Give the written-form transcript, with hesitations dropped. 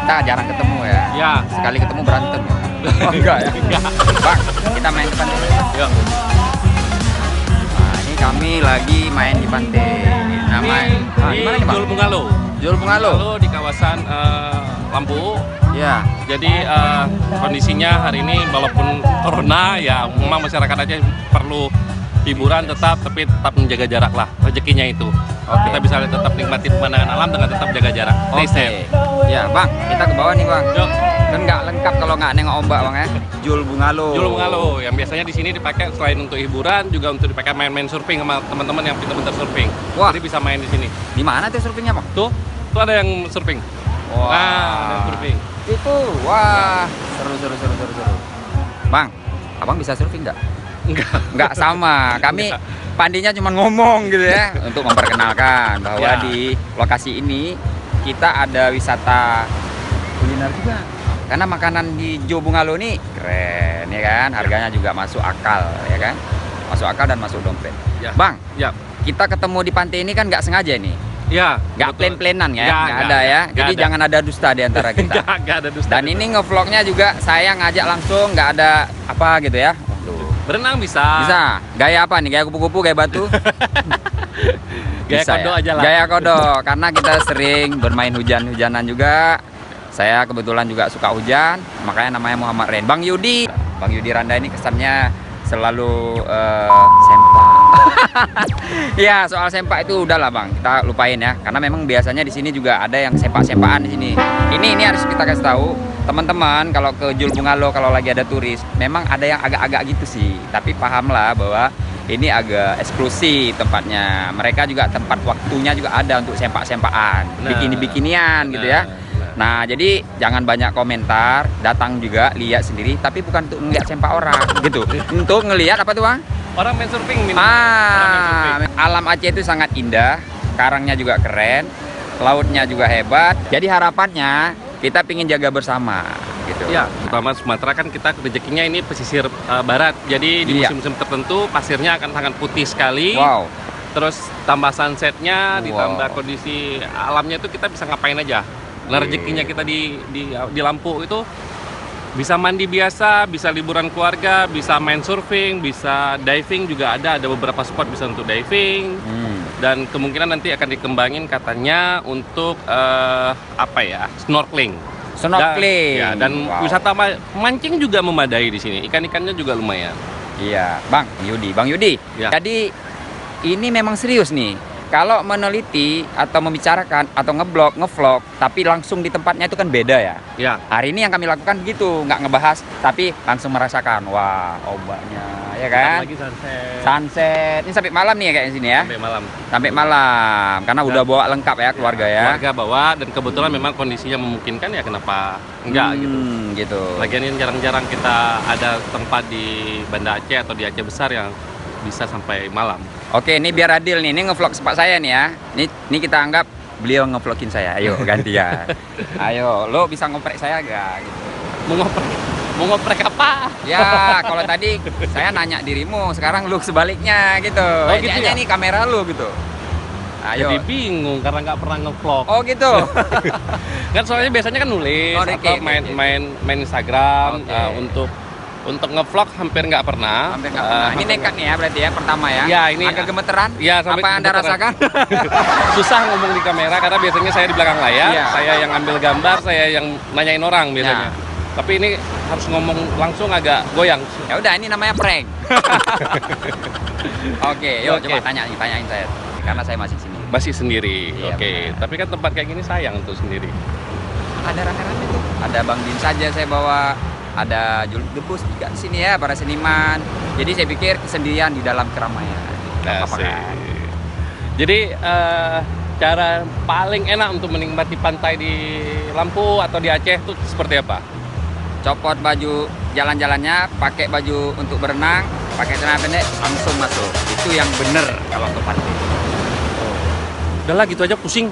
kita jarang ketemu ya. Ya. Sekali ketemu berantem. Oh, enggak ya? Enggak. Bang, kita main ke pantai. Yuk. Nah, ini kami lagi main di pantai. Di Gimana nih, Bang? Jul Bungalo. Jul Bungalo. Di kawasan Lampu. Ya. Jadi kondisinya hari ini walaupun corona ya memang masyarakat aja perlu hiburan tapi tetap menjaga jarak lah, rezekinya itu. Oke. Kita bisa tetap nikmati pemandangan alam dengan tetap jaga jarak. Stay safe. Ya, Bang, kita ke bawah nih, Bang. Yuk. Kan nggak lengkap kalau nggak nengok ombak, Bang ya. Jul Bungalo. Jul Bungalo yang biasanya di sini dipakai selain untuk hiburan juga untuk dipakai main-main surfing sama teman-teman yang pintar-pintar surfing. Wah. Jadi bisa main di sini. Di mana tuh surfingnya, Bang? Tuh ada yang surfing. Wah. Nah, ada yang surfing. Itu, wah, seru. Bang, abang bisa surfing nggak? Nggak sama. Kami Enggak. pandinya cuma ngomong gitu ya untuk memperkenalkan bahwa Ya. di lokasi ini kita ada wisata kuliner juga. Karena makanan di Jul Bungalo ini keren ya kan, harganya juga masuk akal ya kan, masuk akal dan masuk dompet. Ya. Bang, Ya. kita ketemu di pantai ini kan nggak sengaja nih. Ya, Nggak betul. plan-planan ya, nggak ada nggak ya. nggak Jadi ada. jangan ada dusta di antara kita. Nggak ada dusta. Dan ini ngevlognya juga saya ngajak langsung, nggak ada apa gitu ya. Waduh. berenang bisa. Bisa. Gaya apa nih? Gaya kupu-kupu, gaya batu? Gaya Bisa kodok ya? aja lah. Gaya kodok, karena kita sering bermain hujan-hujanan juga. Saya kebetulan juga suka hujan, makanya namanya Muhammad Rain. Bang Yudi Randa ini kesannya selalu sempak. Ya, soal sempak itu udahlah Bang, kita lupain ya. Karena memang biasanya di sini juga ada yang sempak-sempakan di sini. Ini harus kita kasih tahu teman-teman, kalau ke Jul Bungalo kalau lagi ada turis, memang ada yang agak-agak gitu sih. Tapi pahamlah bahwa ini agak eksklusif tempatnya. Mereka juga tempat waktunya juga ada untuk sempak-sempakan, bikini-bikinian gitu ya. Nah, jadi jangan banyak komentar, datang juga, lihat sendiri, tapi bukan untuk ngeliat sempak orang gitu. Untuk ngelihat apa tuh Bang? Orang main surfing orang main surfing. Alam Aceh itu sangat indah, karangnya juga keren, lautnya juga hebat. Jadi harapannya kita pingin jaga bersama gitu. Ya, terutama Sumatera kan kita rezekinya ini pesisir barat. Jadi di Iya. musim-musim tertentu pasirnya akan sangat putih sekali. Wow. Terus tambah sunsetnya, Wow. ditambah kondisi alamnya itu kita bisa ngapain aja. Nah, rezekinya kita di Lampu itu bisa mandi biasa, bisa liburan keluarga, bisa main surfing, bisa diving juga ada beberapa spot bisa untuk diving. Dan kemungkinan nanti akan dikembangin katanya untuk snorkeling. Snorkeling. Dan Wow. wisata mancing juga memadai di sini. Ikan-ikannya juga lumayan. Iya, Bang Yudi. Ya. Jadi ini memang serius nih. Kalau meneliti atau membicarakan atau ngevlog, tapi langsung di tempatnya itu kan beda ya. Ya. Hari ini yang kami lakukan gitu, nggak ngebahas, tapi langsung merasakan, wah ombaknya, ya kan? Lagi sunset. Sunset. Ini sampai malam nih ya kayak sini ya. Sampai malam. Sampai malam, karena udah bawa lengkap ya keluarga ya. Keluarga bawa dan kebetulan memang kondisinya memungkinkan ya kenapa enggak gitu. Lagian ini jarang-jarang kita ada tempat di Banda Aceh atau di Aceh Besar yang bisa sampai malam. Oke, ini biar adil nih. Ini ngevlog sempat saya nih ya. Ini kita anggap beliau ngevlogin saya. Ayo gantian. Ayo, lo bisa ngoprek saya gak? Gitu. Mau ngoprek apa? Ya, kalau tadi saya nanya dirimu, sekarang lu sebaliknya gitu. Oh, gitu Kayaknya ya? ini kamera lu gitu. Ayo. Jadi bingung karena nggak pernah ngevlog. Oh gitu. Kan soalnya biasanya kan nulis Oh, atau main Instagram. Oke. Untuk ngevlog hampir nggak pernah. Hampir nggak pernah. Ini nekat nih ya berarti ya pertama ya. Ya, ini agak gemeteran. Ya, sampai apa yang Anda gemeteran. rasakan? Susah ngomong di kamera karena biasanya saya di belakang layar, Iya. saya yang ambil gambar, saya yang nanyain orang biasanya. Ya. Tapi ini harus ngomong langsung agak goyang. Ya udah, ini namanya prank. Oke, yuk Oke. coba tanyain saya. Karena saya masih sini. Masih sendiri. Iya, Oke. benar. Tapi kan tempat kayak gini sayang untuk sendiri. Ada rame-rame tuh. Ada Bang Din saja saya bawa. Ada Juluk Debus juga di sini ya, para seniman. Jadi saya pikir kesendirian di dalam keramaian. Nggak apa-apa Asik. kan? Jadi cara paling enak untuk menikmati pantai di Lampu atau di Aceh itu seperti apa? Copot baju jalan-jalannya, pakai baju untuk berenang, pakai celana pendek, langsung masuk. Itu yang bener kalau ke pantai. Udahlah gitu aja pusing.